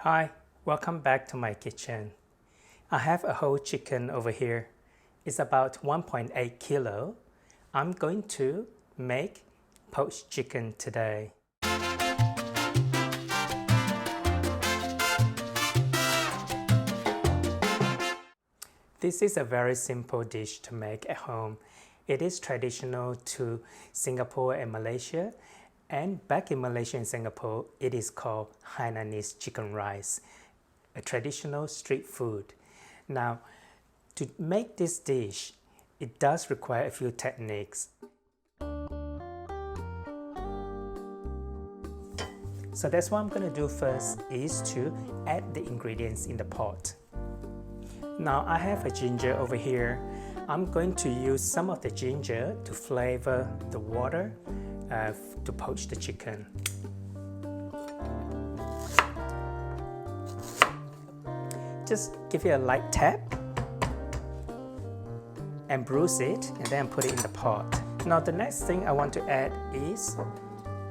Hi, welcome back to my kitchen. I have a whole chicken over here. It's about 1.8 kilo. I'm going to make poached chicken today. This is a very simple dish to make at home. It is traditional to Singapore and Malaysia, and back in Malaysia and Singapore, it is called Hainanese chicken rice, a traditional street food. Now, to make this dish, it does require a few techniques. So that's what I'm going to do first, is to add the ingredients in the pot. Now I have a ginger over here. I'm going to use some of the ginger to flavor the water to poach the chicken. Just give it a light tap and bruise it, and then put it in the pot. Now the next thing I want to add is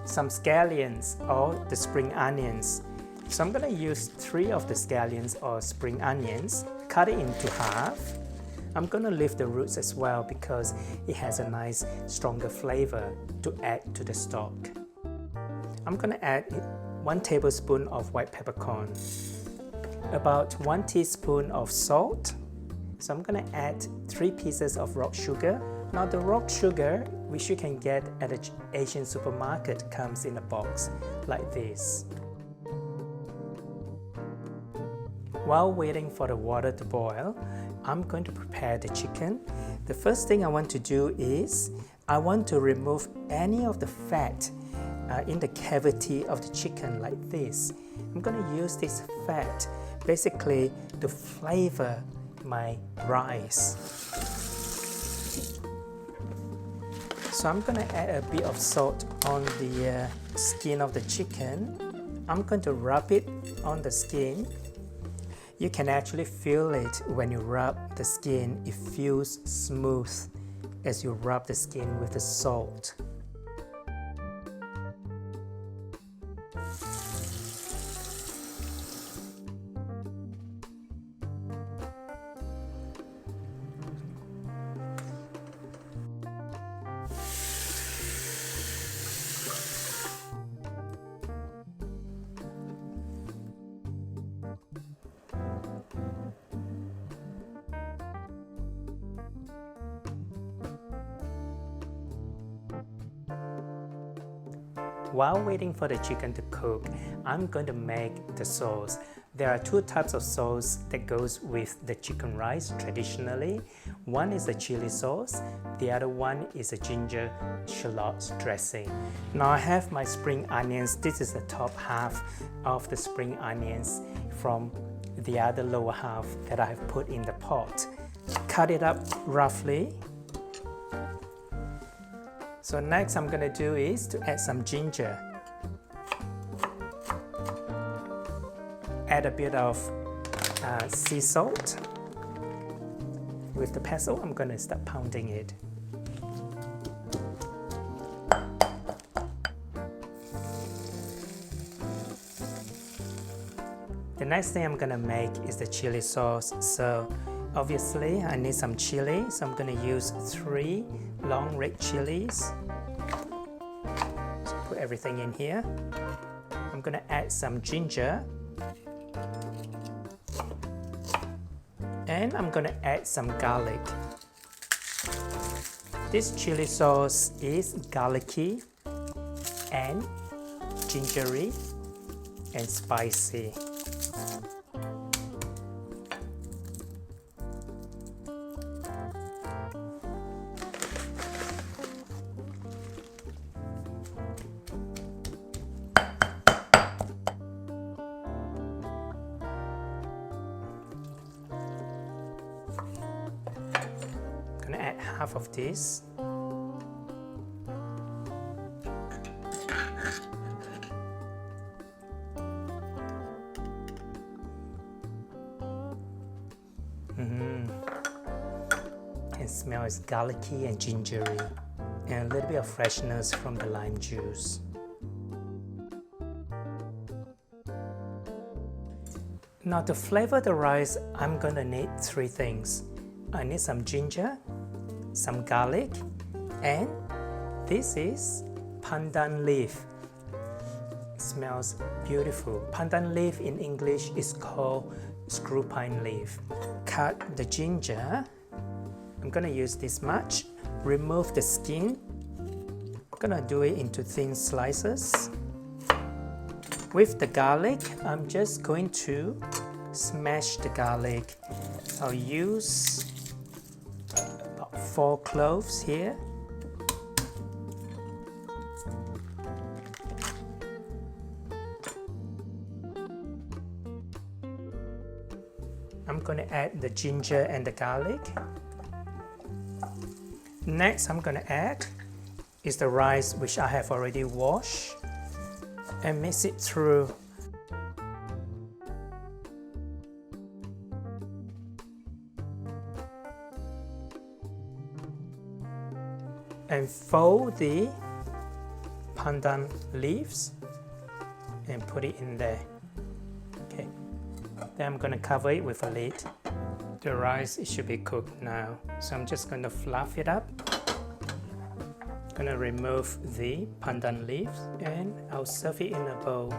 some scallions or the spring onions. So I'm going to use 3 of the scallions or spring onions, cut it into half. I'm going to leave the roots as well because it has a nice stronger flavor to add to the stock. I'm going to add 1 tablespoon of white peppercorn, about 1 teaspoon of salt. So I'm going to add 3 pieces of rock sugar. Now the rock sugar, which you can get at an Asian supermarket, comes in a box like this. While waiting for the water to boil, I'm going to prepare the chicken. The first thing I want to do is I want to remove any of the fat in the cavity of the chicken like this. I'm going to use this fat basically to flavor my rice. So I'm going to add a bit of salt on the skin of the chicken. I'm going to rub it on the skin. You can actually feel it when you rub the skin. It feels smooth as you rub the skin with the salt. While waiting for the chicken to cook, I'm going to make the sauce. There are 2 types of sauce that goes with the chicken rice traditionally. One is the chili sauce, the other one is a ginger shallot dressing. Now I have my spring onions. This is the top half of the spring onions from the other lower half that I have put in the pot. Cut it up roughly. So next I'm going to do is to add some ginger. Add a bit of sea salt. With the pestle, I'm going to start pounding it. The next thing I'm going to make is the chili sauce. So obviously I need some chili, so I'm going to use 3 long red chilies. So put everything in here. I'm going to add some ginger. And I'm going to add some garlic. This chili sauce is garlicky and gingery and spicy. I'm going to add half of this. It smells garlicky and gingery, and a little bit of freshness from the lime juice. Now to flavor the rice, I'm gonna need three things. I need some ginger, some garlic, and this is pandan leaf. It smells beautiful. Pandan leaf in English is called screw pine leaf. Cut the ginger. I'm gonna use this much. Remove the skin. I'm gonna do it into thin slices. With the garlic, I'm just going to smash the garlic. I'll use about 4 cloves here. I'm going to add the ginger and the garlic. Next, I'm going to add is the rice which I have already washed and mix it through. And fold the pandan leaves and put it in there. Okay. Then I'm going to cover it with a lid. The rice, it should be cooked now. So I'm just going to fluff it up. Going to remove the pandan leaves and I'll serve it in a bowl.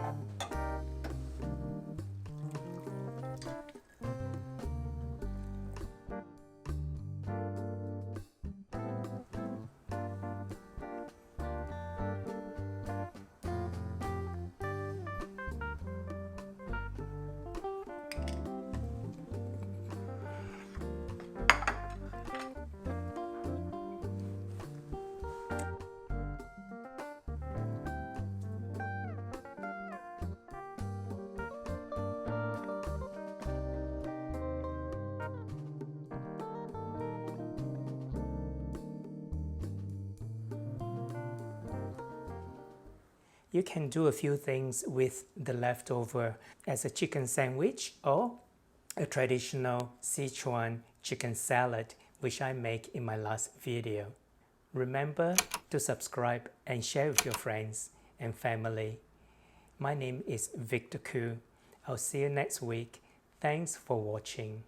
You can do a few things with the leftover as a chicken sandwich or a traditional Sichuan chicken salad, which I make in my last video. Remember to subscribe and share with your friends and family. My name is Victor Koo. I'll see you next week. Thanks for watching.